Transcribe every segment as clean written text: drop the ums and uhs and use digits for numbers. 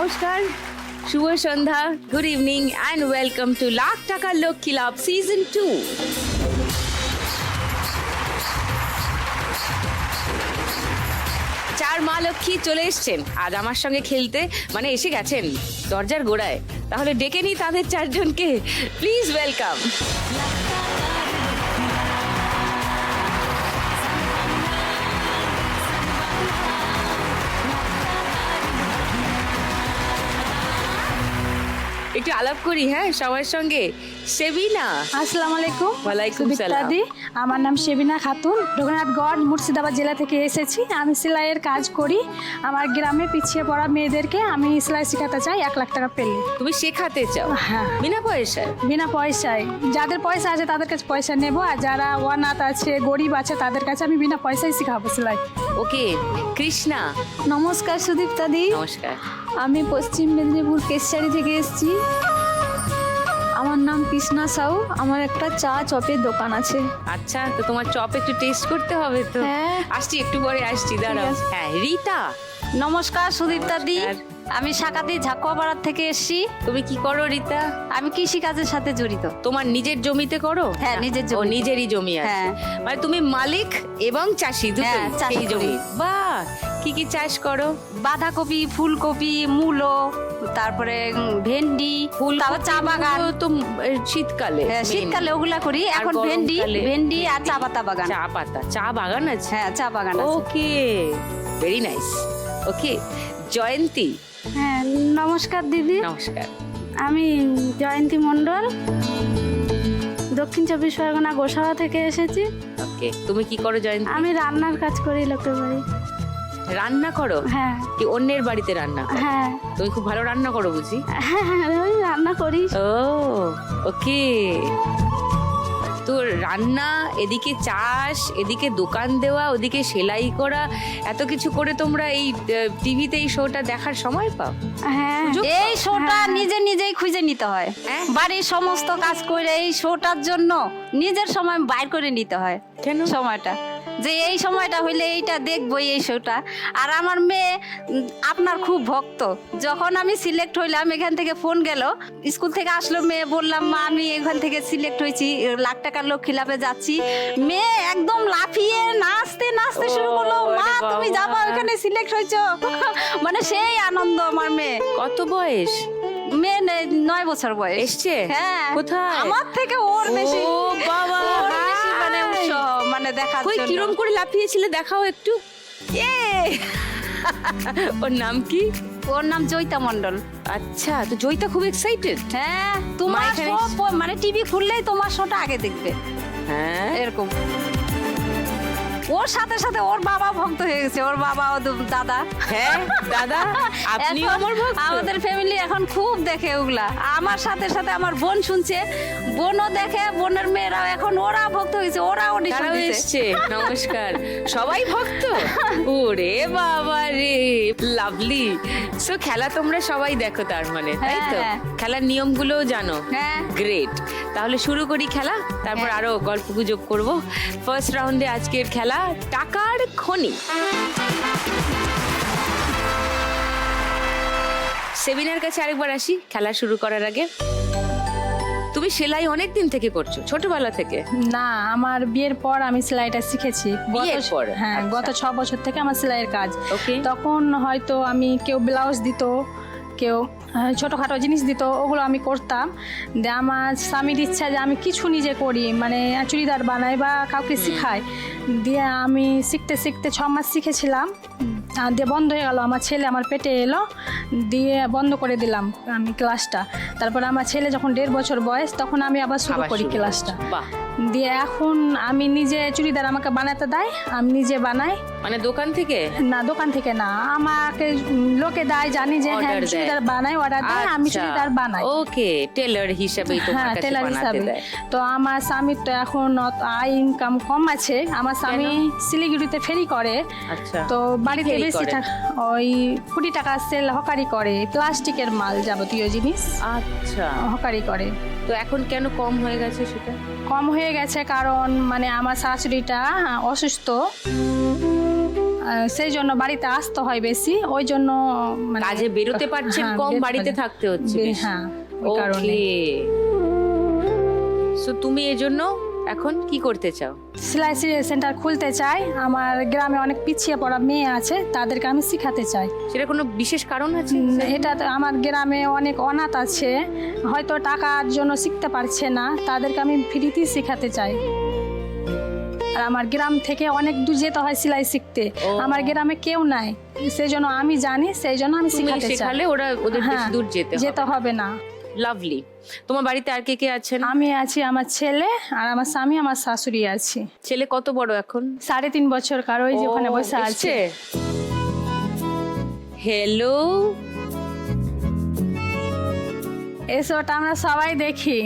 নমস্কার, শুভ সন্ধ্যা, good evening and welcome to Lakh Taka Lakshmi love season 2। চার মা লক্ষ্মী চলে এসছেন আজ আমার সঙ্গে খেলতে, মানে এসে গেছেন দরজার গোড়ায়। তাহলে ডেকে নিই তাদের চারজনকে, প্লিজ ওয়েলকাম। একটু আলাপ করি হ্যাঁ সবার সঙ্গে। সেবিনা। আসসালামু আলাইকুম। ওয়ালাইকুম সালাম। আমার নাম সেবিনা খাতুন, রঘুনাথগঞ্জ মুর্শিদাবাদ জেলা থেকে এসেছি। আমি সেলাইয়ের কাজ করি। আমার গ্রামে পিছিয়ে পড়া মেয়েদেরকে আমি সেলাই শেখাতে চাই 1 লাখ টাকা পেলে। তুমি শেখাতে চাও? হ্যাঁ, বিনা পয়সায়? বিনা পয়সায়। যাদের পয়সা আছে তাদের কাছে পয়সা নেব, আর যারা অনাথ আছে, গরিব আছে, তাদের কাছে আমি বিনা পয়সায় শেখাবো সেলাই। ওকে। কৃষ্ণা। নমস্কার সুদীপ্তাদি। নমস্কার। আমি পশ্চিম মেদিনীপুর কেশারি থেকে এসেছি। আমার নাম কৃষ্ণা সাউ। আমার একটা চা চপের দোকান আছে। আচ্ছা, তো তোমার চপ একটু টেস্ট করতে হবে তো। হ্যাঁ। আসছি, একটু পরে আসছি, দাঁড়াও। হ্যাঁ, রীতা। নমস্কার সুদীপ্তাদি। আমি শাকাতি ঝাকুয়াপাড়ার থেকে এসেছি। তুমি কি করো রীতা? আমি কৃষি কাজের সাথে জড়িত। তোমার নিজের জমিতে করো? হ্যাঁ, নিজের ও, জমি। নিজেরই জমি আছে। হ্যাঁ। মানে তুমি মালিক এবং চাষি দুটোই? হ্যাঁ, চাষি সেই জমি। বাহ, কি কি চাষ করো? বাঁধাকপি, ফুলকপি, মূলো, তারপরে ভেন্ডি, তারপর চা বাগান। তো শীতকালে? হ্যাঁ, main। শীতকালে ওগুলা করি। আর এখন ভেন্ডি গরমকালে? ভেন্ডি আর চা পাতা বাগান। চা পাতা, চা বাগান আছে? হ্যাঁ, চা বাগান আছে। ওকে, ভেরি নাইস। ওকে, জয়ন্তী। হ্যাঁ, নমস্কার দিদি। নমস্কার। আমি জয়ন্তী মণ্ডল, দক্ষিণ 24 পরগনা গোসাবা থেকে এসেছি। ওকে, তুমি কি করো জয়ন্তী? আমি রান্নার কাজ করি লোকের বাড়ি। রান্না করো? হ্যাঁ কি অন্যের বাড়িতে রান্না করো? হ্যাঁ তুমি খুব ভালো রান্না করো বুঝি? হ্যাঁ, আমি রান্না করি। ও, ওকে। তো রান্না, এদিকে চাষ, এদিকে দোকান দেওয়া, ওদিকে সেলাই করা, এত কিছু করে তোমরা এই টিভিতে এই শোটা দেখার সময় পাও? হ্যাঁ, এই শোটা নিজে নিজেই খুঁজে নিতে হয়। হ্যাঁ? বাড়ির সমস্ত কাজ করে এই শোটার জন্য নিজের সময় বাইর করে নিতে হয়। কেন? সময়টা যে এই সময়টা হইলে এইটা দেখবো, এই শোটা। আর আমার মেয়ে আপনার খুব ভক্ত। যখন আমি সিলেক্ট হইলাম, এখান থেকে ফোন গেল, স্কুল থেকে আসলো মেয়ে, বললাম মা আমি এখান থেকে সিলেক্ট হয়েছি, লাখ টাকার লক্ষ্মী লাভে যাচ্ছি। মেয়ে একদম লাফিয়ে নাচতে নাচতে শুরু করলো, মা তুমি যাবা, ওখানে সিলেক্ট হয়েছো। মানে সেই আনন্দ আমার মেয়ে। কত বয়স? মেয়ে 9 বছর বয়স। এসছে? হ্যাঁ। কোথায়? আমার থেকে ওর বেশি। ও বাবা, ওর বেশি মানে হাই। উৎসাহ, মানে দেখার কই জন্য। কিরম করে লাফিয়েছিলে দেখাও একটু। ওর নাম কি? ওর নাম জয়িতা মণ্ডল। আচ্ছা, তো জয়িতা খুব এক্সাইটেড? হ্যাঁ, তোমার মা এখানে সব মানে টিভি খুললেই তোমার শোটা আগে দেখবে, হ্যাঁ। এরকম। ওর সাথে সাথে ওর বাবা ভক্ত হয়ে গেছে, ওর বাবা ও দাদা। হ্যাঁ দাদা, আপনিও এখন আমার ভক্ত? আমাদের ফ্যামিলি এখন খুব দেখে ওগুলা। আমার সাথে সাথে আমার বোন শুনছে, বোনও দেখে, বোনের মেয়েরাও এখন ওরা ভক্ত হয়েছে, ওরা অডিশন তারাও দিচ্ছে। এসছে। নমস্কার, সবাই ভক্ত? ওরে বাবা রে, লাভলি। সো খেলা তোমরা সবাই দেখো তার মানে, তাই তো? হ্যাঁ। খেলার নিয়মগুলোও জানো? হ্যাঁ। গ্রেট। তাহলে শুরু করি খেলা, তারপর হ্যাঁ। আরো গল্প গুজব করবো। ফার্স্ট রাউন্ডে আজকের খেলা টাকার খনি। সেবিনার কাছে আরেকবার আসি খেলা শুরু করার আগে। তুমি সেলাই অনেক দিন থেকে করছো, ছোটবেলা থেকে? না, আমার বিয়ের পর আমি সেলাইটা শিখেছি। বিয়ের পর? হ্যাঁ, আচ্ছা। গত 6 বছর থেকে আমার সেলাইয়ের কাজ। ওকে। তখন হয়তো আমি, কেউ ব্লাউজ দিত, কেউ ছোটোখাটো জিনিস দিত, ওগুলো আমি করতাম। দিয়ে আমার স্বামীর ইচ্ছা যে আমি কিছু নিজে করি, মানে চুড়িদার বানাই বা কাউকে শিখাই। দিয়ে আমি শিখতে শিখতে 6 মাস শিখেছিলাম। দিয়ে বন্ধ হয়ে গেল, আমার ছেলে আমার পেটে এলো, দিয়ে বন্ধ করে দিলাম আমি ক্লাসটা। তারপর আমার ছেলে যখন 1.5 বছর বয়স, তখন আমি আবার শুরু করি ক্লাসটা। বাহ। দিয়ে এখন আমি নিজে চুড়িদার আমাকে বানাতে দেয়, আমি নিজে বানাই। মানে দোকান থেকে? না, দোকান থেকে না, আমাকে লোকে দেয়, জানি যে হ্যাঁ Order দেয়। চুড়িদার বানাই, অর্ডার দেয়, আমি আচ্ছা। চুড়িদার বানাই। ওকে, টেলার হিসেবেই তোমার হ্যাঁ, কাছে টেলার বানাতে হিসাবে। দেয়। তো আমার স্বামীর তো এখন আয় ইনকাম কম আছে। আমার স্বামী শিলিগুড়িতে ফেরি করে। আচ্ছা। তো বাড়িতে ফেরি বেশি করে? ওই 20 টাকা সেল হকারি করে, প্লাস্টিকের মাল যাবতীয় জিনিস আচ্ছা, হকারি করে। তো এখন কেন কম হয়ে গেছে সেটা? কম হয়ে গেছে কারণ মানে আমার শাশুড়িটা অসুস্থ। সেই জন্য বাড়িতে আসতে হয় বেশি, ওই জন্য মানে কাজে বেরোতে পারছেন হ্যাঁ, কম, বেরোতে বাড়িতে পারি। থাকতে হচ্ছে বেশি। হ্যাঁ, ওই কারণে। ওকে, সো তুমি এজন্য এখন কি করতে চাও? সেলাই সেন্টার খুলতে চাই। আমার গ্রামে অনেক পিছিয়ে পড়া মেয়ে আছে, তাদেরকে আমি শেখাতে চাই। সেটা কোনো বিশেষ কারণ আছে? এটা তো আমার গ্রামে অনেক অনাথ আছে, হয়তো টাকার জন্য শিখতে পারছে না, তাদেরকে আমি ফ্রিতেই শেখাতে চাই। আর আমার গ্রাম থেকে অনেক দূর যেতে হয় সেলাই শিখতে, ও। আমার গ্রামে কেউ নাই, সেই জন্য আমি জানি, সেই জন্য আমি তুমি শেখাতে চাই। শেখালে ওদের বেশি হ্যাঁ, দূর যেতে হবে। হবে না। লাভলি। তোমার বাড়িতে আর কে কে আছেন? আমি আছি, আমার ছেলে আর আমার স্বামী, আমার শাশুড়ি আছি। ছেলে কত বড় এখন? 3.5 বছর কার, ওই যে ওখানে বসে আছে। হ্যালো, এসবটা আমরা সবাই দেখি,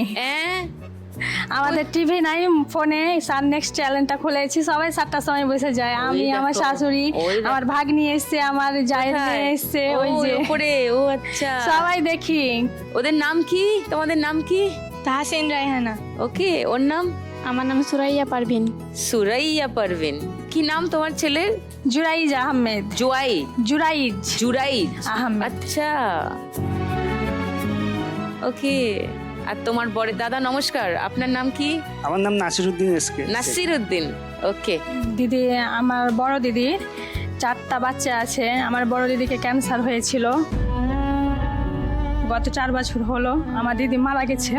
আমাদের টিভি নাই, ফোনে সান নেক্সট চ্যানেলটা খুলেছি, সবাই 7টার সময় বসে যায়। আমি, দেখো, আমার শাশুড়ি, ওই দেখো। আমার ভাগ্নি এসছে, আমার জায়ের মেয়ে এসছে, ওই যে উপরে। ও আচ্ছা, সবাই দেখি। ওদের নাম কি? তোমাদের নাম কি? তাহসিন রায়হানা। ওকে, ওর নাম? আমার নাম সুরাইয়া পারভিন। সুরাইয়া পারভিন। কি নাম তোমার ছেলের? জুরাইজ আহমেদ। জুরাইজ জুরাইজ আহমেদ। আচ্ছা, ওকে। আর তোমার বড় দাদা, নমস্কার, আপনার নাম কি? আমার নাম নাসিরউদ্দিন এসকে। নাসির উদ্দিন। ওকে। দিদি, আমার বড় দিদির 4টা বাচ্চা আছে। আমার বড় দিদিকে ক্যান্সার হয়েছিল, গত 4 বছর হলো আমার দিদি মারা গেছে।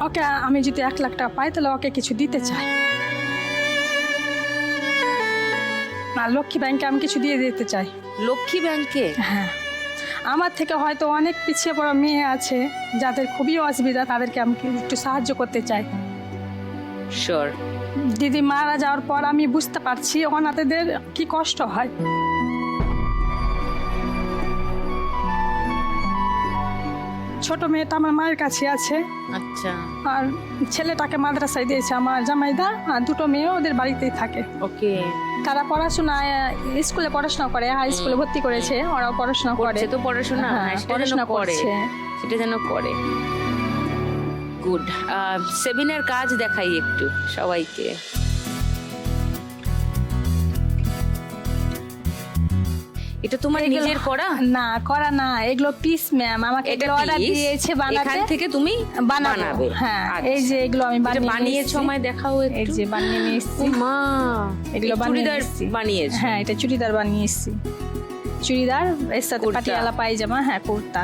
ওকে আমি যদি 1 লাখ টাকা পাই তাহলে ওকে কিছু দিতে চাই। না, লক্ষ্মী ব্যাংকে আমি কিছু দিয়ে দিতে চাই। লক্ষ্মী ব্যাংকে? হ্যাঁ, আমার থেকে হয়তো অনেক পিছিয়ে পড়া মেয়ে আছে যাদের খুবই অসুবিধা, তাদেরকে আমি একটু সাহায্য করতে চাই। শিওর। দিদি মারা যাওয়ার পর আমি বুঝতে পারছি অনাথদের কি কষ্ট হয়। ছোট মেয়েটা আমার মায়ের কাছে আছে, আচ্ছা, আর ছেলেটাকে মাদ্রাসায় দিয়েছে আমার জামাইদা, আর 2টো মেয়ে ওদের বাড়িতেই থাকে। ওকে। তারা পড়াশোনায় স্কুলে পড়াশোনা করে, হাই স্কুলে ভর্তি করেছে, ওরাও পড়াশোনা করে। করছে তো পড়াশোনা, হ্যাঁ, হ্যাঁ, সেটা যেন পড়াশোনা করে, করছে। সেটা যেন করে। গুড। সেমিনার কাজ দেখাই একটু সবাইকে। এটা তোমার এগুলো- নিজের করা? না, করা না, এগুলো পিস ম্যাম আমাকে এটা এগুলো অর্ডার piece? দিয়েছে এখান বানাতে, থেকে তুমি বানাবে। হ্যাঁ, আচ্ছা। এই যে এগুলো আমি এটা বানিয়ে বানিয়েছো, এসেছি। আমায় দেখাও এই একটু। যে বানিয়ে নিয়ে এসেছি। ও মা, এগুলো এই বানিয়ে চুড়িদার এসেছি। বানিয়েছো? হ্যাঁ, এটা চুড়িদার বানিয়ে এসেছি। চুড়িদার এর সাথে কুর্তা। পাটিয়ালা পায়জামা, হ্যাঁ কুর্তা।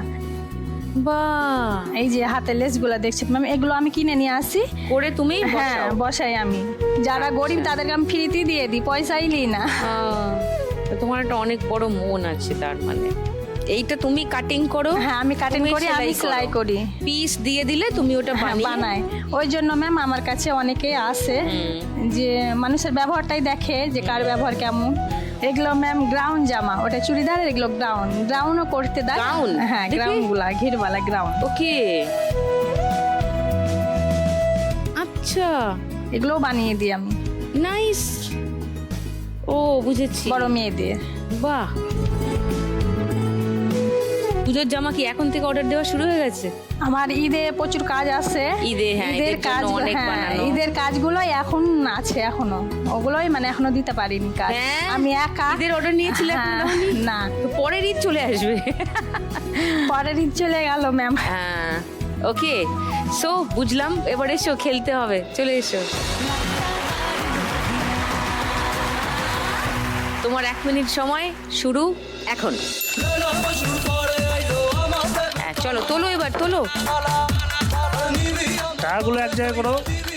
বাহ, এই যে হাতে লেসগুলো দেখছেন ম্যাম, এগুলো আমি কিনে নিয়ে আসি। করে তুমি হ্যাঁ, বসাও? বসাই আমি। যারা গরিব তাদেরকে আমি ফ্রিতেই দিয়ে দিই, পয়সাই নিই না। তো তোমার একটা অনেক বড় মন আছে তার মানে। এইটা তুমি কাটিং করো? হ্যাঁ, আমি কাটিং তুমি করি, আমি সেলাই করি। পিস দিয়ে দিলে তুমি ওটা হ্যাঁ, বানিয়ে বানাই। ওই জন্য ম্যাম আমার কাছে অনেকেই আসে, যে মানুষের ব্যবহারটাই দেখে যে কার ব্যবহার কেমন। এগুলো ম্যাম গ্রাউন্ড জামা, ওটা চুড়িদার, এগুলো গ্রাউন্ডও করতে দেয়। Gown? হ্যাঁ, দেখি। গ্রাউন্ড গুলা, ঘিরবালা গ্রাউন্ড, ওকে। আচ্ছা, এগুলো বানিয়ে দিই আমি নাইস। ও, বুঝেছি। বড় মেয়েদের। বাহ, পুজোর জামা কি এখন থেকে অর্ডার দেওয়া শুরু হয়ে গেছে? আমার ঈদে প্রচুর কাজ আছে। ঈদে, হ্যাঁ, ঈদের জন্য কাজ, অনেক হ্যাঁ, বানানো। ঈদের কাজগুলো এখন আছে, এখনো ওগুলোই মানে এখনো দিতে পারিনি কাজ। হ্যাঁ? আমি একা। ঈদের অর্ডার নিয়েছিলে? এখন হ্যাঁ, দাওনি? না, তো পরের ঈদ চলে আসবে। পরের ঈদ চলে গেল ম্যাম। হ্যাঁ, ওকে। সো বুঝলাম, এবার এসো, খেলতে হবে, চলে এসো। তোমার 1 মিনিট সময় শুরু এখন। হ্যাঁ, চলো, তোলো, এবার তোলো। টাকাগুলো এক জায়গায় করো।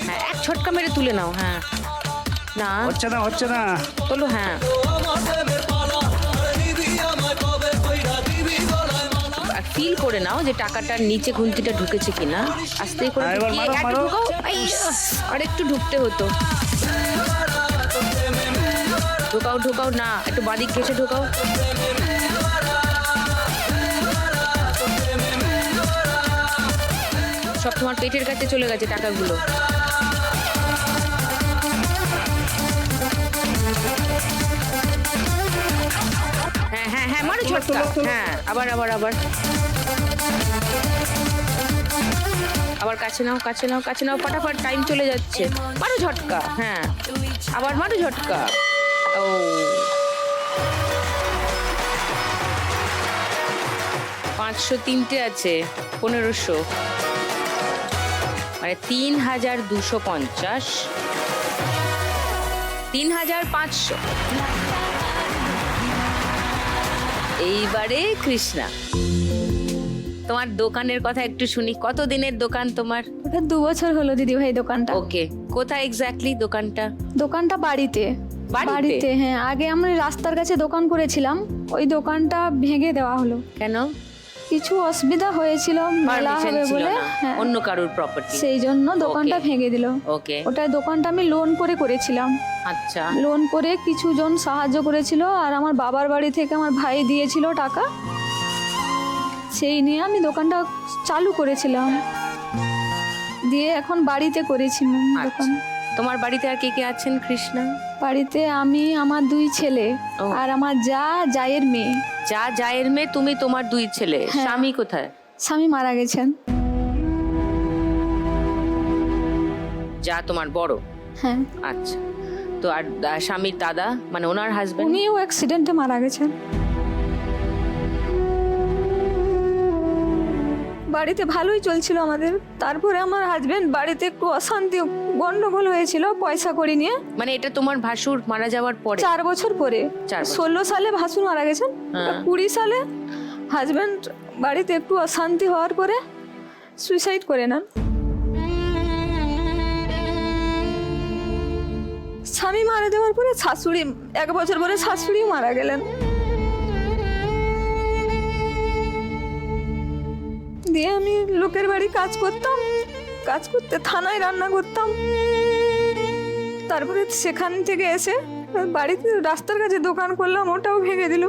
হ্যাঁ, এক ছটকা মেরে তুলে নাও। হ্যাঁ, না হচ্ছে না। তোলো। হ্যাঁ, ফিল করে নাও যে টাকাটার নিচে খুন্তিটা ঢুকেছে কিনা। আস্তে করে হ্যাঁ, এবার ঢুকিয়ে মারো, একটু মারো। ঢুকাও। আর একটু ঢুকতে হতো। ঢুকাও না, একটু বাদিক ঘেসে ঢুকাও। সব তোমার পেটের কাছে চলে গেছে টাকাগুলো। হ্যাঁ, মারো ছটকা। হ্যাঁ, আবার আবার কাছে নাও, কাছে নাও, কাছে নাও, ফটাফট, টাইম চলে যাচ্ছে। মারো ঝটকা, হ্যাঁ, আবার মারো ঝটকা। ও 503টে আছে, 1500, মানে 3250, 3500। এইবারে কৃষ্ণা, তোমার দোকানের কথা একটু শুনি। কত দিনের দোকান তোমার? ওটা 2 বছর হলো দিদি ভাই দোকানটা। ওকে, কোথায় এক্স্যাক্টলি দোকানটা? দোকানটা বাড়িতে। বাড়িতে? হ্যাঁ, আগে আমরা রাস্তার কাছে দোকান করেছিলাম, ওই দোকানটা ভেঙে দেওয়া হলো। কেন? কিছু অসুবিধা হয়েছিল, মেলা Permission হবে ছিল বলে। না, হ্যাঁ, অন্য কারোর প্রপার্টি। সেই জন্য দোকানটা Okay. ভেঙে দিল। ওকে, ওটা দোকানটা আমি লোন করে করেছিলাম। আচ্ছা। লোন করে কিছু জন সাহায্য করেছিল, আর আমার বাবার বাড়ি থেকে আমার ভাই দিয়েছিল টাকা, সেই নিয়ে আমি দোকানটা চালু করেছিলাম, দিয়ে এখন বাড়িতে করেছি দোকান। তোমার বাড়িতে আর কে কে আছেন কৃষ্ণা? বাড়িতে আমি, আমার 2 ছেলে, ও। আর আমার জায়ের মেয়ে। জায়ের মেয়ে, তুমি, তোমার 2 ছেলে। হ্যাঁ। স্বামী কোথায়? স্বামী মারা গেছেন। যা তোমার বড়? হ্যাঁ, আচ্ছা। তো আর স্বামীর দাদা, মানে ওনার হাজবেন্ড? উনিও অ্যাক্সিডেন্টে মারা গেছেন। বাড়িতে ভালোই চলছিল আমাদের, তারপরে আমার হাজবেন্ড বাড়িতে একটু অশান্তি গন্ডগোল হয়েছিল পয়সা করি নিয়ে। মানে এটা তোমার ভাসুর মারা যাওয়ার পরে? 4 বছর পরে। 4 বছর। 16 সালে ভাসুর মারা গেছেন। হ্যাঁ। 20 সালে হাজবেন্ড বাড়িতে একটু অশান্তি হওয়ার পরে সুইসাইড করে নেন। স্বামী মারা যাওয়ার পরে শাশুড়ি, 1 বছর পরে শাশুড়িও মারা গেলেন। দিয়ে আমি লোকের বাড়ি কাজ করতাম, কাজ করতে থানায় রান্না করতাম। তারপরে সেখান থেকে এসে বাড়িতে রাস্তার কাছে দোকান করলাম, ওটাও ভেঙে দিল।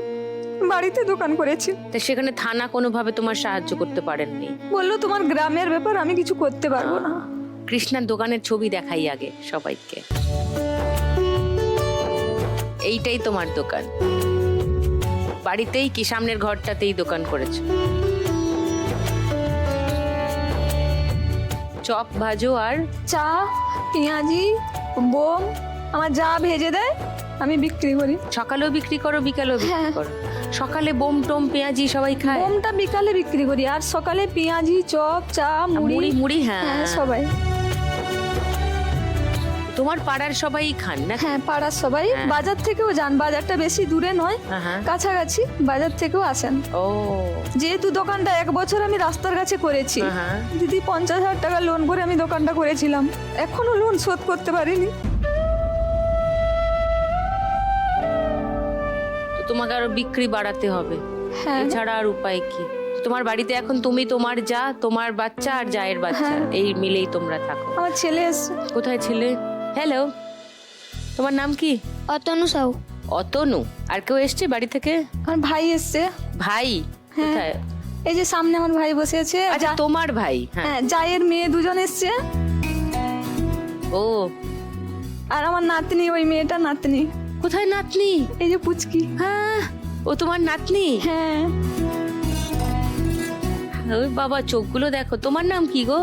বাড়িতে দোকান করেছি। তা সেখানে থানা কোনোভাবে তোমার সাহায্য করতে পারেননি? বললো তোমার গ্রামের ব্যাপার, আমি কিছু করতে পারবো না। কৃষ্ণার দোকানের ছবি দেখাই আগে সবাইকে। এইটাই তোমার দোকান? বাড়িতেই কি সামনের ঘরটাতেই দোকান করেছো? চপ ভাজো আর চা, পেঁয়াজি, বোম আমার যা ভেজে দেয় আমি বিক্রি করি। সকালেও বিক্রি করো, বিকালেও বিক্রি হ্যাঁ। করো? সকালে বোম টোম পেঁয়াজি সবাই খায়? বোমটা বিকালে বিক্রি করি, আর সকালে পেঁয়াজি, চপ, চা, মুড়ি। মুড়ি, হ্যাঁ। হ্যাঁ, সবাই। তোমার পাড়ার সবাই খান না? হ্যাঁ, পাড়ার সবাই। হ্যাঁ। বাজার থেকেও যান, বাজারটা বেশি দূরে নয়, হ্যাঁ। কাছাকাছি, বাজার থেকেও আসেন। ও, যেহেতু দোকানটা 1 বছর আমি রাস্তার কাছে করেছি, হ্যাঁ। দিদি 50,000 টাকা লোন করে আমি দোকানটা করেছিলাম, এখনো লোন শোধ করতে পারিনি। তো তোমাকে আরো বিক্রি বাড়াতে হবে, হ্যাঁ, এছাড়া আর উপায় কি? তোমার বাড়িতে এখন তুমি, তোমার যা, তোমার বাচ্চা আর জায়ের বাচ্চা, হ্যাঁ। এই মিলেই তোমরা থাকো। আমার ছেলে এসছে। কোথায় ছিলে? হ্যালো, তোমার নাম কি? অতনু সাউ। অতনু। আর কেউ এসছে বাড়ি থেকে? আমার ভাই এসছে। ভাই হ্যাঁ। কোথায়? এই যে সামনে আমার ভাই বসে আছে। আচ্ছা, তোমার ভাই? হ্যাঁ। হ্যাঁ, জায়ের মেয়ে 2 জন এসছে, ও, আর আমার নাতনি, ওই মেয়েটা নাতনি, কোথায় নাতনি? এই যে পুচকি। হ্যাঁ, ও তোমার নাতনি? হ্যাঁ, ওই বাবা, চোখগুলো দেখো। তোমার নাম কি গো?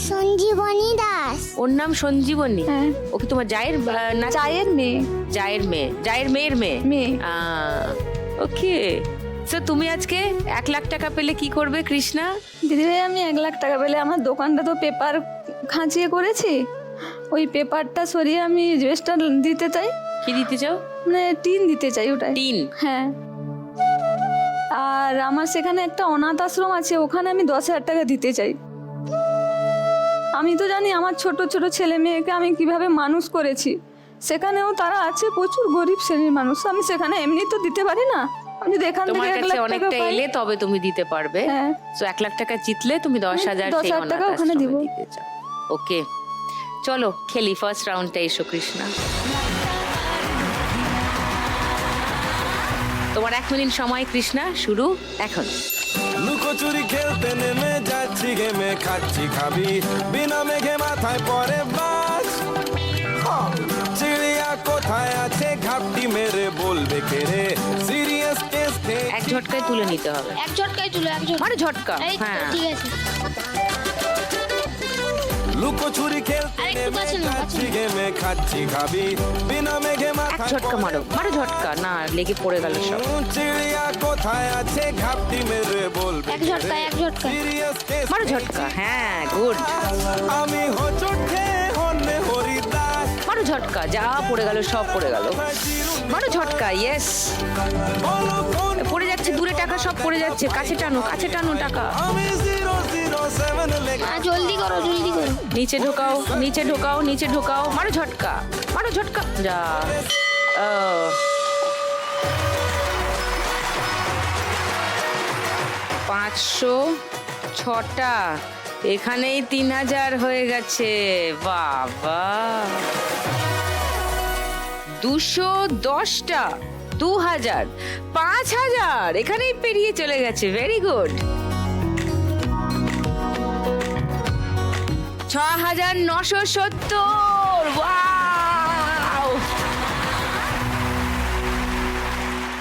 সঞ্জীবনী দাস। ওর নাম সঞ্জীবনী? হ্যাঁ। ওকে তোমার জায়ের না? জায়ের মেয়ে। জায়ের মেয়ে, জায়ের মেয়ের মেয়ে? মেয়ে। ওকে। তো তুমি আজকে 1 লাখ টাকা পেলে কি করবে কৃষ্ণা? দিদিভাই, আমি 1 লাখ টাকা পেলে, আমার দোকানটা তো পেপার খাঁচিয়ে করেছি, ওই পেপারটা সরিয়ে আমি ইনভেস্টার দিতে চাই, কি দিতে চাও? মানে টিন দিতে চাই ওটাই। টিন? হ্যাঁ, আর আমার সেখানে একটা অনাথ আশ্রম আছে, ওখানে আমি 10,000 টাকা দিতে চাই। আমি তো জানি আমার ছোট ছোট ছেলে মেয়েকে আমি কিভাবে মানুষ করেছি, সেখানেও তারা আছে প্রচুর গরিব শ্রেণীর মানুষ, আমি সেখানে এমনি তো দিতে পারি না। আমি যদি এখান তোমার থেকে 1 কাছে লাখ টাকা অনেকটা পাই, এলে তবে তুমি দিতে পারবে। হ্যাঁ। তো 1 লাখ টাকা জিতলে তুমি 10,000 সেই 10,000 টাকা অনাথ ওখানে আশ্রমে দিব। দিতে চাও। ওকে, চলো খেলি। ফার্স্ট রাউন্ডটা এসো কৃষ্ণা। তোমার 1 মিনিট সময় কৃষ্ণা, শুরু এখন। লুকোচুরি খেলতে নেমে যাচ্ছি গেমে, খাচ্ছি খাবি বিনা মেঘে মাথায় পরে বাস। চিড়িয়া কোথায় আছে ঘাপটি মেরে বলবে কে রে, সিরিয়াস কেস এক ঝটকায় তুলে নিতে হবে। এক ঝটকায় তুলে, এক ঝটকা। মারো ঝটকা। এই তো, হ্যাঁ, ঠিক আছে। লুকোচুরি খেলতে নেমে যাচ্ছি গেমে খাচ্ছি খাবি বিনা মেঘে এক মাথায় ঝটকা মারো মারো ঝটকা, না লেগে পড়ে গেল সব। চিড়িয়া কোথায় আছে ঘাপটি মেরে বলবে এক ঝটকা, এক ঝটকা। সিরিয়াস কেস মারো ঝটকা, হ্যাঁ গুড। আমি হোঁচট খেয়ে হন্যে হরিদাস মারো ঝটকা, যা পড়ে গেল সব পড়ে গেল। মারো ঝটকা, ইয়েস। বলো কোন পড়ে যাচ্ছে দূরে টাকা, সব পড়ে যাচ্ছে, কাছে টানো টাকা। আমি 007 লেখা মা জলদি করো, জলদি করো। নিচে ঢোকাও, নিচে ঢোকাও, নিচে ঢোকাও, মারো ঝটকা, মারো ঝটকা, যা। ও 506টা, এখানেই 3000 হয়ে গেছে, বাবা। 210টা, 2000, 5000, এখানেই পেরিয়ে চলে গেছে, ভেরি গুড। 6970, ওয়াও।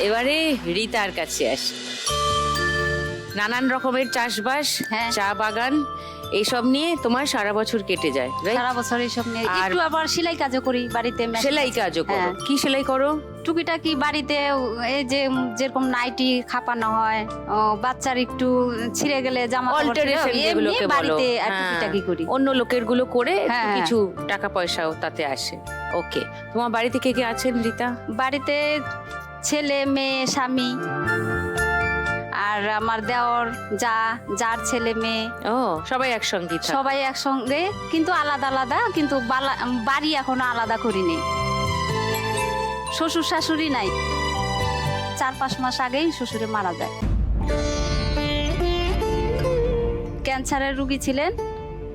এবারে রিতার কাছে আসি। নানান রকমের চাষবাস, হ্যাঁ। চা বাগান, এইসব নিয়ে তোমার সারা বছর কেটে যায়, right? সারা বছর এইসব নিয়ে আর- একটু আবার সেলাই কাজও করি বাড়িতে, machine সেলাই আছে। কাজও করো, হ্যাঁ। কি সেলাই করো? টুকিটাকি বাড়িতে এই যে যেরকম নাইটি খাপানো হয়, বাচ্চার একটু ছিঁড়ে গেলে জামা কাপড় অল্টারেশন ছিঁড়ে, যেগুলোকে এমনি বলো, বাড়িতে আর হ্যাঁ। টুকিটাকি করি। অন্য লোকের গুলো করে একটু হ্যাঁ, হ্যাঁ। কিছু টাকা পয়সাও তাতে আসে। ওকে, তোমার বাড়িতে কে কে আছেন রিতা? বাড়িতে ছেলে মেয়ে স্বামী আর আমার দেওর, যার ছেলে মেয়ে, ও সবাই একসঙ্গে থাকে। সবাই একসঙ্গে কিন্তু আলাদা আলাদা, কিন্তু বাড়ি এখনো আলাদা করিনি। শ্বশুর শাশুড়ি নাই, 4-5 মাস আগেই শ্বশুরে মারা যায়। ক্যান্সারের রোগী ছিলেন,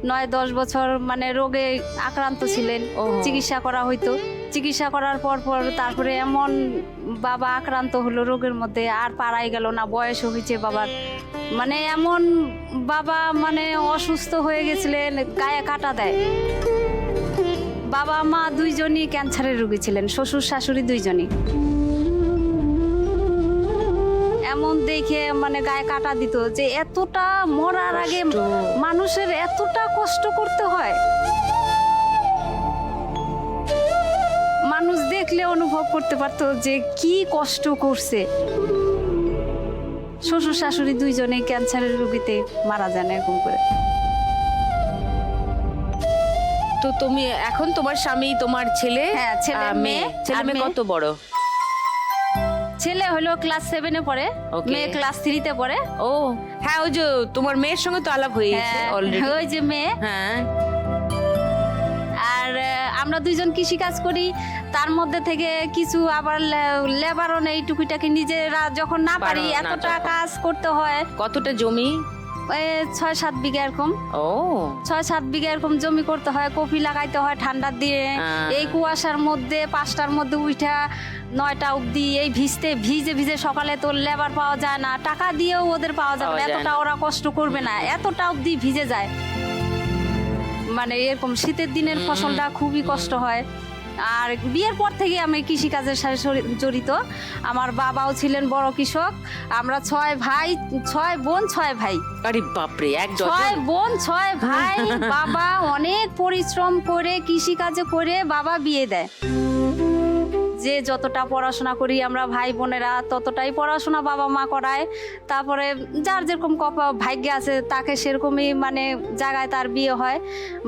9-10 বছর মানে রোগে আক্রান্ত ছিলেন। ওহো। চিকিৎসা করা হইতো, চিকিৎসা করার পর তারপরে এমন বাবা আক্রান্ত হলো রোগের মধ্যে, আর পারাই গেল না, বয়স হয়েছে বাবার, মানে এমন বাবা মানে অসুস্থ হয়ে গেছিলেন, গায়ে কাটা দেয়। বাবা মা দুইজনই ক্যান্সারের রোগী ছিলেন, শ্বশুর শাশুড়ি দুইজনই। এমন দেখে মানে গায়ে কাটা দিত যে এতটা মরার আগে মানুষের এতটা কষ্ট করতে হয়, মানুষ দেখলে অনুভব করতে পারতো যে কি কষ্ট করছে। শ্বশুর শাশুড়ি দুইজনেই ক্যান্সারের রোগীতে মারা যান এরকম করে। তো তুমি এখন তোমার স্বামী, তোমার ছেলে, হ্যাঁ, ছেলে, মেয়ে, ছেলে আর মেয়ে মেয়ে। কত বড়? ছেলে হলো ক্লাস 7-এ পড়ে, Okay. মেয়ে ক্লাস 3-তে পড়ে। ও হ্যাঁ, ওই যে তোমার মেয়ের সঙ্গে তো আলাপ হয়ে গেছে হ্যাঁ, অলরেডি। ওই যে মেয়ে। হ্যাঁ, আর আমরা দুইজন কৃষি কাজ করি, তার মধ্যে থেকে কিছু আবার লেবারও নেই, টুকিটাকি নিজেরা যখন না পারি পারো না এতটা যখন। কাজ করতে হয়। কতটা জমি? 6-7 বিঘা এরকম, ও 6-7 বিঘা এরকম জমি করতে হয়, কপি লাগাইতে হয় ঠান্ডার দিনে। এই কুয়াশার মধ্যে 5টার মধ্যে উঠা 9টা অবধি এই ভিজে ভিজে সকালে তো লেবার পাওয়া যায় না, টাকা দিয়েও ওদের পাওয়া যাবে না, পাওয়া যায় এতটা না। ওরা কষ্ট করবে না, এতটা অবধি ভিজে যায়। মানে এরকম শীতের দিনের ফসলটা খুবই কষ্ট হয়। আর বিয়ের পর থেকে আমি কৃষিকাজের সাথে জড়িত। আমার বাবাও ছিলেন বড় কৃষক। আমরা 6 ভাই, 6 বোন, 6 ভাই। আরে বাপরে, এক 6 ডজন। বোন, 6 ভাই। বাবা অনেক পরিশ্রম করে কৃষিকাজে করে বাবা বিয়ে দেয়। যে যতটা পড়াশোনা করি আমরা ভাই বোনেরা, ততটাই পড়াশোনা বাবা মা করায়। তারপরে যার যেরকম ভাগ্যে আছে তাকে সেরকমই মানে জায়গায় তার বিয়ে হয়।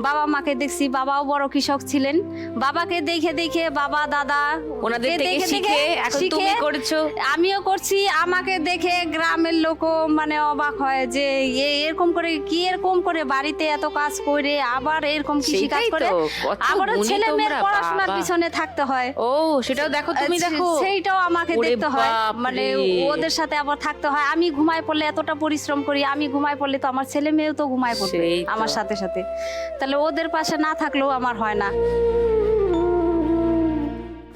বাবা মাকে দেখছি, বাবাও বড় কৃষক ছিলেন। বাবাকে দেখে দেখে বাবা দাদা ওনাদের কে থেকে শিখে এখন তুমি করছো। আমিও করছি। আমাকে দেখে গ্রামের লোকও মানে অবাক হয় যে এরকম করে বাড়িতে এত কাজ করে আবার এরকম কৃষি কাজ সেটাই করে, তো, কত আবার গুণী ছেলে মেয়ের তোমরা, পড়াশোনার বাবা। পিছনে থাকতে হয়। ও সেটাও দেখো, তুমি দেখো। সেইটাও আমাকে ওরে দেখতে হয়, বাপরে। মানে ওদের সাথে আবার থাকতে হয়। আমি ঘুমায় পড়লে এতটা পরিশ্রম করি, আমি ঘুমায় পড়লে তো আমার ছেলে মেয়েও তো ঘুমায় পড়বে সেই তো। আমার সাথে সাথে, তাহলে ওদের পাশে না থাকলেও আমার হয় না।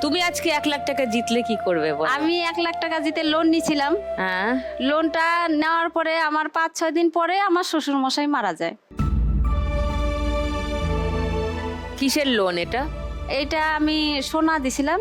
তুমি আজকে 1 লাখ টাকা জিতলে কি করবে বলো? আমি 1 লাখ টাকা জিতে লোন নিয়েছিলাম। হ্যাঁ, লোনটা নেওয়ার পরে আমার 5-6 দিন পরে আমার শ্বশুর মশাই মারা যায়। কিসের লোন এটা? এটা আমি সোনা দিছিলাম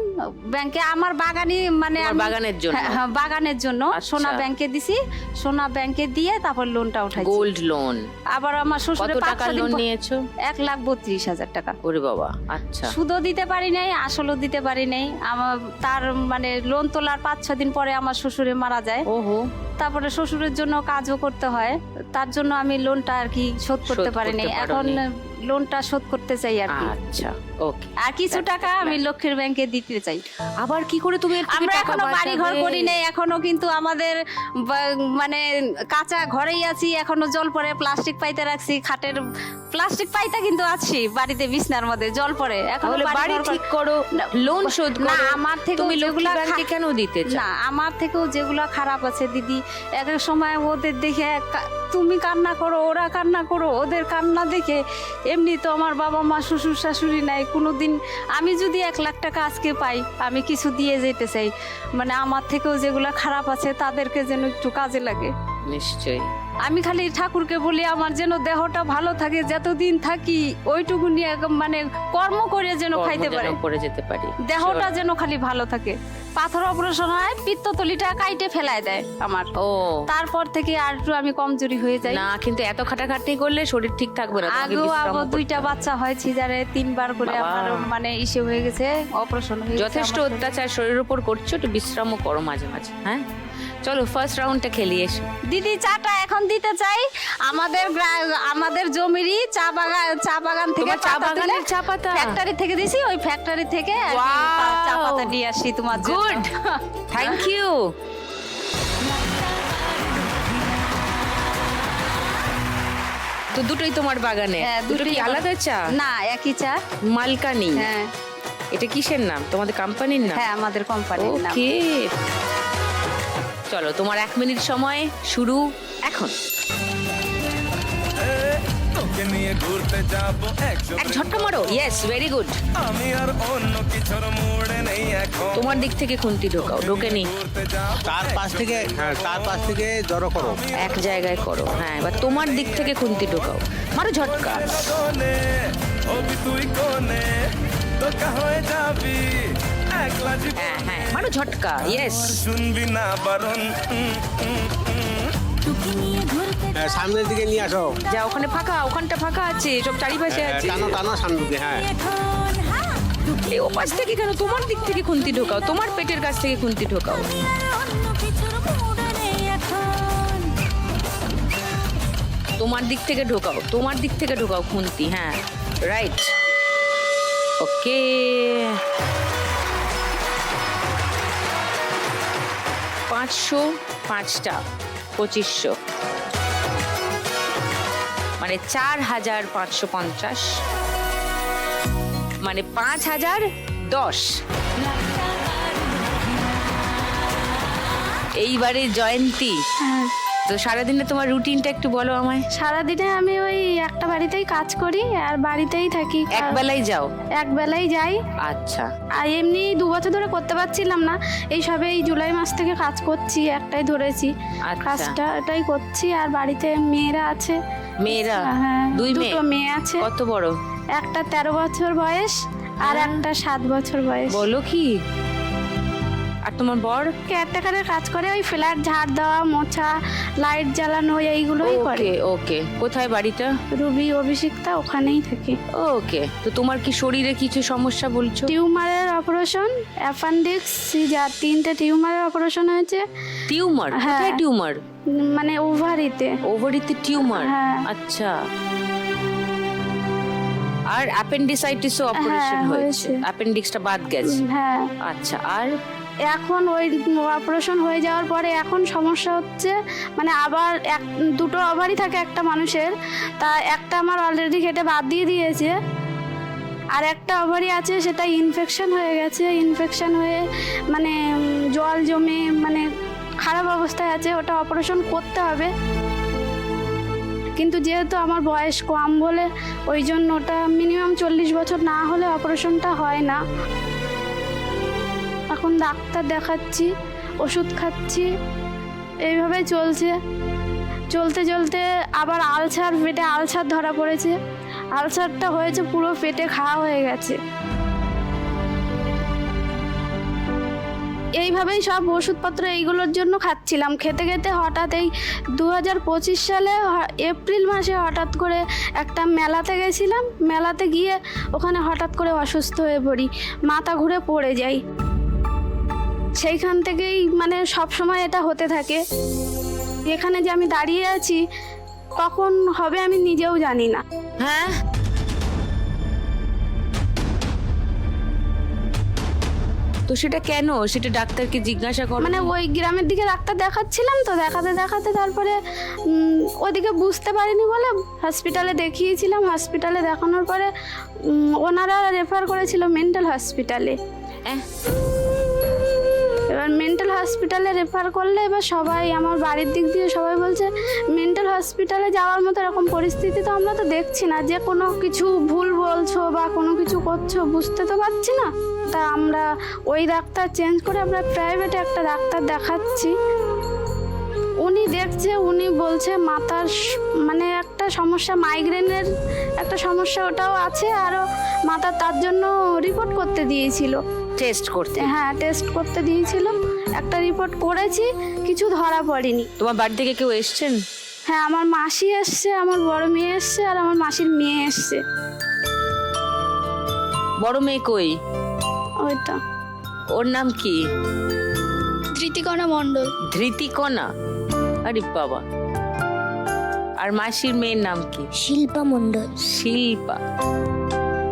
ব্যাংকে, আমার বাগানি মানে তোমার বাগানের জন্য? হ্যাঁ, বাগানের জন্য আচ্ছা। সোনা ব্যাংকে দিছি, সোনা ব্যাংকে দিয়ে তারপর লোনটা উঠাইছি। Gold loan? আবার আমার কত শ্বশুরের টাকা লোন নিয়েছো? 1,32,000 টাকা। ওরে বাবা, আচ্ছা। সুদও দিতে পারি নাই, আসলও দিতে পারি নাই। আমার তার মানে লোন তোলার 5-6 দিন পরে আমার শ্বশুরে মারা যায়। ওহো, তারপরে শ্বশুরের জন্য কাজও করতে হয়, তার জন্য আমি লোনটা আর কি শোধ করতে পারি নাই। করতে এখন পারোনি। লোনটা শোধ করতে চাই আর কি। আচ্ছা, ওকে। আর কিছু টাকা আমি লক্ষ্মীর ব্যাংকে দিতে চাই। আবার কি করে তুমি এর থেকে আমরা টাকা এখনো বাড়ি ঘর বাঁচাবে? করি নাই, এখনো কিন্তু আমাদের মানে কাঁচা ঘরেই আছি, এখনো জল পড়ে, প্লাস্টিক পাইতে রাখছি খাটের, প্লাস্টিক পাইতে কিন্তু আছি বাড়িতে বিছনার মধ্যে জল পড়ে। এখন তাহলে বাড়ি ঠিক করো, লোন শোধ না, করো। আমার থেকে তুমি যেগুলা লক্ষ্মী ব্যাংকে কেন দিতে চাও? না, আমার থেকেও যেগুলো খারাপ আছে দিদি, এক এক সময় ওদের দেখে তুমি কান্না করো, ওরা কান্না করো, ওদের কান্না দেখে এমনি তো আমার বাবা মা শ্বশুর শাশুড়ি নাই কোনোদিন। আমি যদি 1 লাখ টাকা আজকে পাই, আমি কিছু দিয়ে যেতে চাই, মানে আমার থেকেও যেগুলো খারাপ আছে তাদেরকে যেন একটু কাজে লাগে। নিশ্চয়ই। আমি খালি ঠাকুরকে বলি আমার যেন দেহটা ভালো থাকে, যতদিন থাকি ওইটুকু নিয়ে মানে কর্ম করে যেন খাইতে পারে, করে যেতে পারি। দেহটা যেন খালি ভালো থাকে। পাথর অপারেশন হয়, পিত্তথলিটা কাইটে ফেলায় দেয় আমার, ও, তারপর থেকে আর একটু আমি কমজোরি হয়ে যাই। না কিন্তু এত খাটাখাটনি করলে শরীর ঠিক থাকবে না, তোমাকে আগেও বিশ্রামও আবার করতে 2টা বাচ্চা হয়, সিজারে 3বার করে বাবা। আমার মানে ইসে হয়ে গেছে, অপারেশন হয়ে গেছে যথেষ্ট আমার শরীরে। অত্যাচার শরীরের উপর করছো, একটু বিশ্রামও করো মাঝে মাঝে। হ্যাঁ, চলো ফার্স্ট রাউন্ডটা খেলি এসো। দিদি চাটা এখন দিতে চাই, আমাদের জমিরই চা বাগান থেকে তোমার চা বাগানের চা পাতা? ফ্যাক্টরি থেকে দিছি, ওই ফ্যাক্টরি থেকে আর কি Wow! চা পাতা নিয়ে আসি তোমার জন্য। Good, thank you. তো দুটোই তোমার বাগানে? হ্যাঁ, দুটো কি দুটোই আলাদা চা? না, একই চা। মালকানি? হ্যাঁ এটা কিসের নাম? তোমাদের কোম্পানির নাম? হ্যাঁ, আমাদের কোম্পানির নাম। ওকে, চলো তোমার 1 মিনিট সময় শুরু এখন। তোকে নিয়ে ঘুরতে যাবো এক ঝটকা মারো। Yes, very good. আমি আর অন্য কিছুর মুড়ে নেই এখন। তোমার দিক থেকে খুন্তি ঢোকাও, ঢোকে নি। ঘুরতে যাবো তার পাশ থেকে জড়ো করো। এক জায়গায় করো। হ্যাঁ, এবার তোমার দিক থেকে খুন্তি ঢোকাও, মারো ঝটকা। কোনে হবি তুই কোনে তোকা হয়ে যাবি একলা জীবন হ্যাঁ হ্যাঁ, মারো ঝটকা। ইয়েস, শুনবি না বারণ সামনের দিকে নিয়ে আসো। যা, ওখানে ফাঁকা, ওখানটা ফাঁকা আছে, সব চারিপাশে আছে। টানো টানো সামনের দিকে। হ্যাঁ, এই ওপাশ থেকে কেন? তোমার দিক থেকে খুন্তি ঢোকাও, তোমার পেটের কাছ থেকে খুন্তি ঢোকাও। তোমার দিক থেকে ঢোকাও, তোমার দিক থেকে ঢোকাও খুন্তি। হ্যাঁ, রাইট, ওকে। পাঁচশো 5টা 2500, মানে 4550, মানে 5010। এইবারে জয়ন্তী, তো সারাদিনে তোমার রুটিনটা একটু বলো আমায়। সারাদিনে আমি ওই একটা বাড়িতেই কাজ করি আর বাড়িতেই থাকি। এক বেলায় যাও? এক বেলাই যাই। আচ্ছা, আর এমনি 2 বছর ধরে করতে পারছিলাম না, এই সবে এই জুলাই মাস থেকে কাজ করছি, একটাই ধরেছি আচ্ছা। কাজটা, এটাই করছি। আর বাড়িতে মেয়েরা আছে। মেয়েরা? হ্যাঁ, 2 মেয়ে? 2টো মেয়ে আছে। কত বড়? একটা 13 বছর বয়স আর একটা 7 বছর বয়স। বলো কি? আর তোমার বর? কেয়ারটেকারের কাজ করে, ওই ফ্ল্যাট ঝাড় দেওয়া, মোছা, লাইট জ্বালানো, এইগুলোই করে। ওকে ওকে, কোথায় বাড়িটা? রুবি অভিষিক্তা, ওখানেই থাকি। ওকে, তো তোমার কি শরীরে কিছু সমস্যা বলছো? টিউমারের অপারেশন, অ্যাপেন্ডিক্স, সিজার, 3টে টিউমারের অপারেশন হয়েছে। টিউমার? হ্যাঁ। কোথায় টিউমার? মানে ওভারিতে। ওভারিতে টিউমার? হ্যাঁ। আচ্ছা, আর অ্যাপেন্ডিসাইটিসও অপারেশন হ্যাঁ, হয়েছে? হয়েছে। অ্যাপেন্ডিক্সটা বাদ গেছে? হ্যাঁ, আচ্ছা, আর এখন ওই অপারেশন হয়ে যাওয়ার পরে এখন সমস্যা হচ্ছে, মানে আবার 2টো ওভারি থাকে একটা মানুষের, তা একটা আমার অলরেডি কেটে বাদ দিয়ে দিয়েছে, আর একটা ওভারি আছে সেটা ইনফেকশন হয়ে গেছে। ইনফেকশন হয়ে মানে জল জমে মানে খারাপ অবস্থায় আছে, ওটা অপারেশন করতে হবে। কিন্তু যেহেতু আমার বয়স কম বলে ওই জন্য ওটা মিনিমাম 40 বছর না হলে অপারেশনটা হয় না। এখন ডাক্তার দেখাচ্ছি, ওষুধ খাচ্ছি, এইভাবে চলছে। চলতে চলতে আবার আলসার, পেটে আলসার ধরা পড়েছে। আলসারটা হয়েছে পুরো পেটে ঘা হয়ে গেছে। এইভাবেই সব ওষুধপত্র এইগুলোর জন্য খাচ্ছিলাম। খেতে খেতে হঠাৎ এই 2025 সালে এপ্রিল মাসে হঠাৎ করে একটা মেলাতে গেছিলাম। মেলাতে গিয়ে ওখানে হঠাৎ করে অসুস্থ হয়ে পড়ি, মাথা ঘুরে পড়ে যাই। সেইখান থেকেই মানে সব সময় এটা হতে থাকে। এখানে যে আমি দাঁড়িয়ে আছি, কখন হবে আমি নিজেও জানি না। হ্যাঁ, তো সেটা কেন? সেটা ডাক্তারকে জিজ্ঞাসা করো। মানে ওই গ্রামের দিকে ডাক্তার দেখাচ্ছিলাম, তো দেখাতে দেখাতে তারপরে ওদিকে বুঝতে পারিনি বলে হসপিটালে দেখিয়েছিলাম। হসপিটালে দেখানোর পরে ওনারা রেফার করেছিল মেন্টাল হসপিটালে। এবার মেন্টাল হসপিটালে রেফার করলে এবার সবাই আমার বাড়ির দিক দিয়ে সবাই বলছে মেন্টাল হসপিটালে যাওয়ার মতো এরকম পরিস্থিতি তো আমরা তো দেখছি না, যে কোনো কিছু ভুল বলছো বা কোনো কিছু করছো বুঝতে তো পারছি না। তা আমরা ওই ডাক্তার চেঞ্জ করে আমরা প্রাইভেটে একটা ডাক্তার দেখাচ্ছি। উনি দেখছে, উনি বলছে মাথার মানে একটা সমস্যা, মাইগ্রেনের একটা সমস্যা ওটাও আছে, আরও মাথার তার জন্য রিপোর্ট করতে দিয়েছিল, টেস্ট করতে। হ্যাঁ টেস্ট করতে দিয়েছিল, একটা রিপোর্ট করেছি, কিছু ধরা পড়েনি। তোমার বাড়ি থেকে কেউ এসছেন? হ্যাঁ, আমার মাসি এসছে, আমার বড় মেয়ে এসছে, আর আমার মাসির মেয়ে এসছে। বড় মেয়ে কই? ওইটা। ওর নাম কি? ধৃতিকণা মণ্ডল। ধৃতিকণা? আরে বাবা। আর মাসির মেয়ের নাম কি? শিল্পা মণ্ডল। শিল্পা,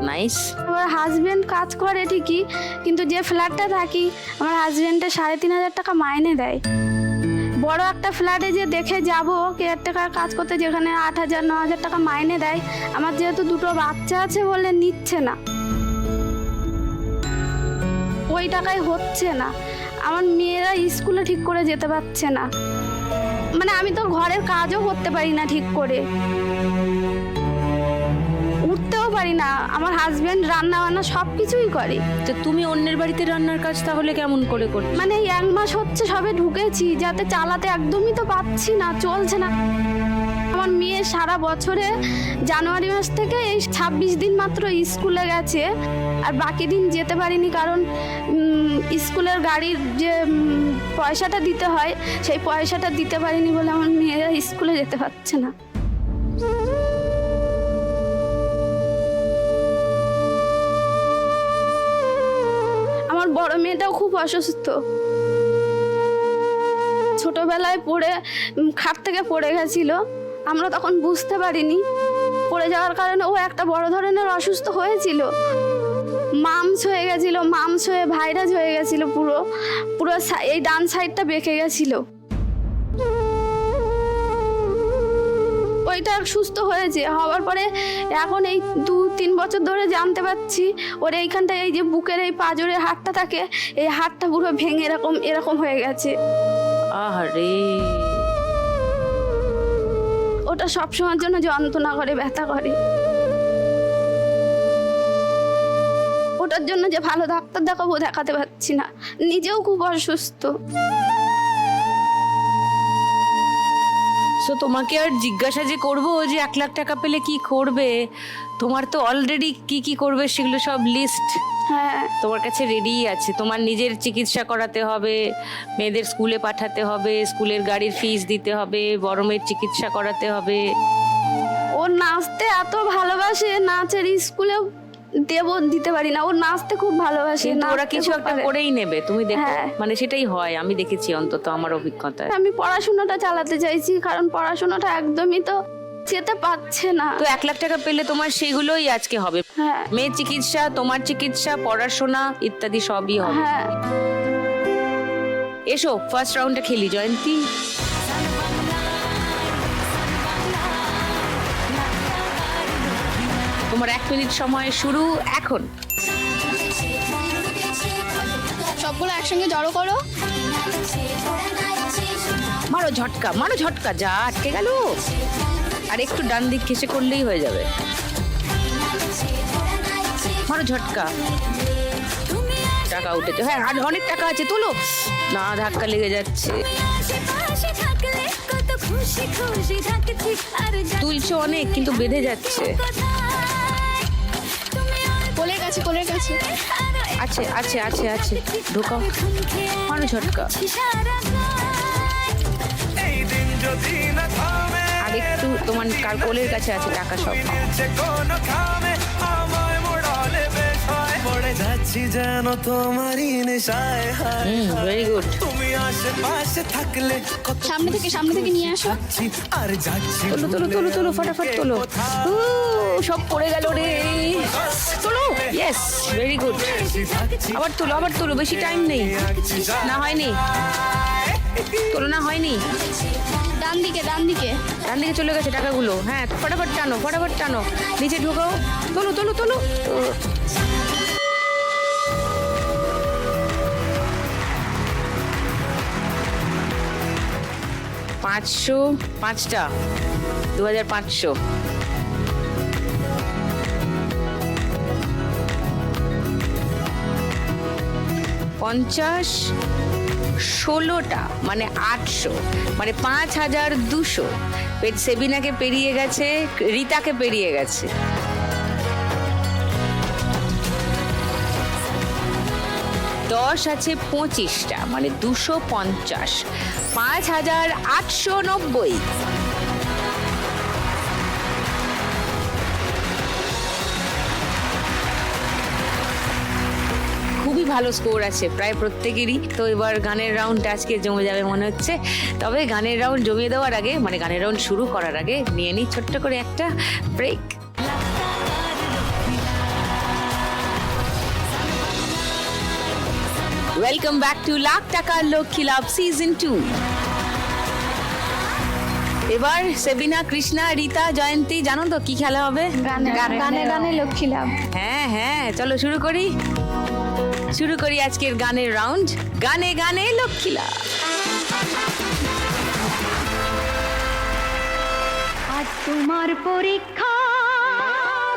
নাইস। আমার হাজবেন্ড কাজ করে ঠিকই, কিন্তু যে ফ্ল্যাটটা থাকি আমার হাজবেন্ডের 3,500 টাকা মাইনে দেয়। বড় একটা ফ্ল্যাটে যে দেখে যাব কেয়ারটেকার কাজ করতে, যেখানে 8,000 9,000 টাকা মাইনে দেয়, আমার যেহেতু দুটো বাচ্চা আছে বলে নিচ্ছে না, ওই টাকায় হচ্ছে না। আমার মেয়েরা স্কুলে ঠিক করে যেতে পারছে না, মানে আমি তো ঘরের কাজও করতে পারি না ঠিক করে, উঠতেও পারি না। আমার হাজবেন্ড রান্না বান্না সব কিছুই করে। তো তুমি অন্যের বাড়িতে রান্নার কাজ তাহলে কেমন করে করছো? মানে এই 1 মাস হচ্ছে সবে ঢুকেছি, যাতে চালাতে একদমই তো পাচ্ছি না, চলছে না। আমার মেয়ে সারা বছরে জানুয়ারি মাস থেকে এই 26 দিন মাত্র স্কুলে গেছে, আর বাকি দিন যেতে পারিনি, কারণ স্কুলের গাড়ির যে পয়সাটা দিতে হয় সেই পয়সাটা দিতে পারিনি বলে আমার মেয়েরা স্কুলে যেতে পারছে না। আমার বড় মেয়েটাও খুব অসুস্থ, ছোটবেলায় পড়ে খাট থেকে পড়ে গেছিল, আমরা তখন বুঝতে পারিনি। পড়ে যাওয়ার কারণে ও একটা বড় ধরনের অসুস্থ হয়েছিল, মামস হয়ে গেছিল, মামস হয়ে ভাইরাস হয়ে গেছিল, পুরো পুরো এই ডান সাইডটা বেঁকে গেছিল। ওইটা সুস্থ হয়েছে, হওয়ার পরে এখন এই 2-3 বছর ধরে জানতে পারছি ওর এইখানটা এই যে বুকের এই পাঁজরের হাড়টা থাকে, এই হাড়টা পুরো ভেঙে এরকম হয়ে গেছে। আরে, ওটা সবসময়ের জন্য যন্ত্রণা করে, ব্যথা করে। ওটার জন্য যে ভালো ডাক্তার দেখাবো দেখাতে পারছি না, নিজেও খুব অসুস্থ। সো তোমাকে আর জিজ্ঞাসা যে করবো যে 1 লাখ টাকা পেলে কি করবে, তোমার তো অলরেডি কি কি করবে সেগুলো সব লিস্ট হ্যাঁ, তোমার কাছে রেডিই আছে। তোমার নিজের চিকিৎসা করাতে হবে, মেয়েদের স্কুলে পাঠাতে হবে, স্কুলের গাড়ির ফিস দিতে হবে, বড় মেয়ের চিকিৎসা করাতে হবে। ও নাচতে এত ভালোবাসে, নাচের স্কুলেও দিতে পারি না, ও নাচতে খুব ভালোবাসে। কিন্তু ওরা নাচতে কিছু খুব একটা পারে। করেই নেবে, তুমি দেখো। হ্যাঁ। মানে সেটাই হয়, আমি দেখেছি অন্তত আমার অভিজ্ঞতায়। আমি পড়াশোনাটা চালাতে চাইছি, কারণ পড়াশোনাটা একদমই তো যেতে পারছে না। তো 1 লাখ টাকা পেলে তোমার সেগুলোই আজকে হবে। হ্যাঁ মেয়ের চিকিৎসা, তোমার চিকিৎসা, পড়াশোনা ইত্যাদি সবই হবে। হ্যাঁ, এসো ফার্স্ট রাউন্ডে খেলি জয়ন্তী। তোমার 1 মিনিট সময় শুরু এখন। সবগুলো একসঙ্গে জড়ো করো। মারো ঝটকা, মারো ঝটকা, যা আটকে গেল। আর একটু ডান দিক ঘেসে করলেই হয়ে যাবে। মারো ঝটকা। টাকা উঠেছে, হ্যাঁ আর অনেক টাকা আছে, তোলো না, ধাক্কা লেগে যাচ্ছে। তুলছো অনেক কিন্তু বেঁধে যাচ্ছে। বলে গেছে কাছে কোলের কাছে। আছে আছে আছে আছে, ঢোকাও, মারো ঝটকা। এই দিন যদি না থামে আর একটু তোমার কার কোলের কাছে আছে টাকা সব। যে কোনো খামে আমায় মোড়ালে বেশ হয়। পড়ে যাচ্ছি যেন তোমারই নেশায়, হায় ভেরি গুড। তুমি আশেপাশে থাকলে কত সামনে থেকে নিয়ে আসো। যাচ্ছি আর যাচ্ছি তোলো তোলো তোলো তোলো, ফটাফট তোলো। সব পড়ে গেল রে, তোলো। Yes, very good. আবার তোলো, বেশি টাইম নেই। না হয়নি, তোলো না হয়নি। ডান দিকে ডান দিকে চলে গেছে টাকাগুলো। হ্যাঁ, ফটাফট টানো, নিচে ঢোকাও, তোলো। 500, 5টা, 2500। 50, 16টা মানে 800, মানে 5200। সেবিনাকে পেরিয়ে গেছে, রিতাকে পেরিয়ে গেছে। দশ আছে 25টা, মানে 250, 5890। খুবই ভালো স্কোর আছে প্রায় প্রত্যেকেরই। তো এবার গানের রাউন্ড আজকে জমে যাবে মনে হচ্ছে। তবে গানের রাউন্ড জমিয়ে দেওয়ার আগে, মানে গানের রাউন্ড শুরু করার আগে নিয়ে নিই ছোট্ট করে একটা break. Welcome back to Lakh Takar Lakshmi love season 2। এবার সেবিনা, কৃষ্ণা, রিতা, জয়ন্তী, জানো তো কি খেলা হবে? গানে লক্ষ্মী লাভ। হ্যাঁ, চলো শুরু করি আজকের গানের রাউন্ড। গানে লক্ষ্মী লাভ। আজ তোমার পরীক্ষা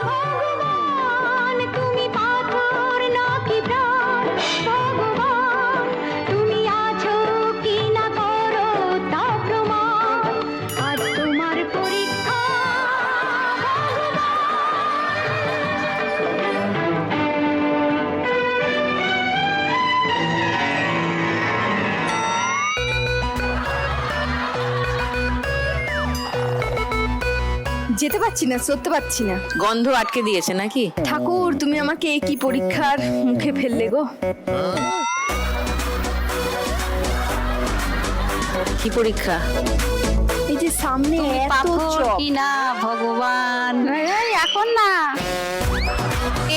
ভগবান, তুমি পাথর নাকি প্রাণ, ভগবান তুমি আছো কি না করো তা প্রমাণ। আজ তোমার পরীক্ষা যেতে পারছি না, সরতে পারছি না। গন্ধ আটকে দিয়েছে নাকি? ঠাকুর, তুমি আমাকে কি পরীক্ষার মুখে ফেললে গো? কি পরীক্ষা? এই যে সামনে এত পাথর চপ। কি না ভগবান। এখন না,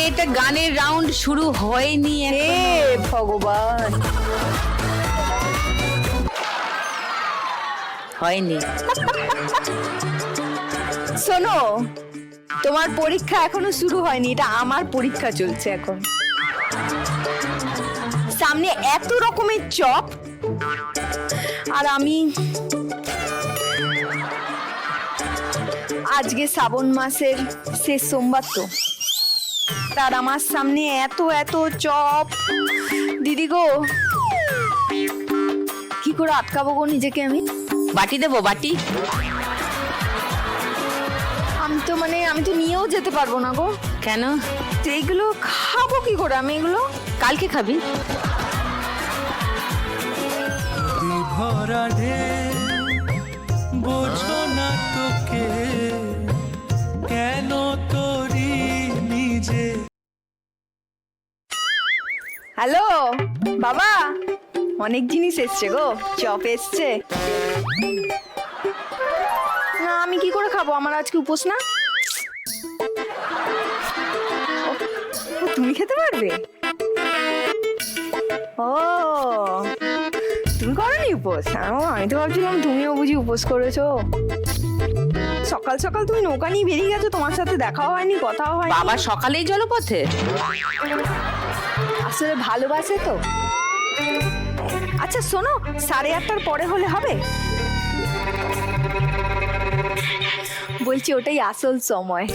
এটা গানের রাউন্ড শুরু হয়নি হে এখনো। ভগবান, হয়নি। শোনো, তোমার পরীক্ষা এখনো শুরু হয়নি, এটা আমার পরীক্ষা চলছে এখন। সামনে এত রকমের চপ, আর আমি আজকে শ্রাবণ মাসের শেষ সোমবার তো, তার আমার সামনে এত চপ। দিদি গো, কি করে আটকাবো গো নিজেকে আমি? বাটি দেবো, বাটি? আমি তো নিয়েও যেতে পারবো না গো। কেন? এইগুলো খাবো কি করে আমি? এগুলো কালকে খাবি। ভরা ঢেউ বোঝো না তোকে কেন তোরি নিজে। হ্যালো বাবা, অনেক জিনিস এসছে গো, চপ এসছে। না, আমি কি করে খাবো? আমার আজকে উপোস না। তুমি খেতে পারবে? ও, তুমি করোনি উপোস? আমি তো ভাবছিলাম তুমিও বুঝি উপোস করেছো। সকাল সকাল তুমি নৌকা নিয়ে বেরিয়ে গেছো, তোমার সাথে দেখাও হয়নি, কথাও হয়নি। বাবা সকালেই জলপথে? আসলে ভালোবাসে তো। আচ্ছা শোনো, 8:30টার পরে হলে হবে? বলছি ওটাই আসল সময়।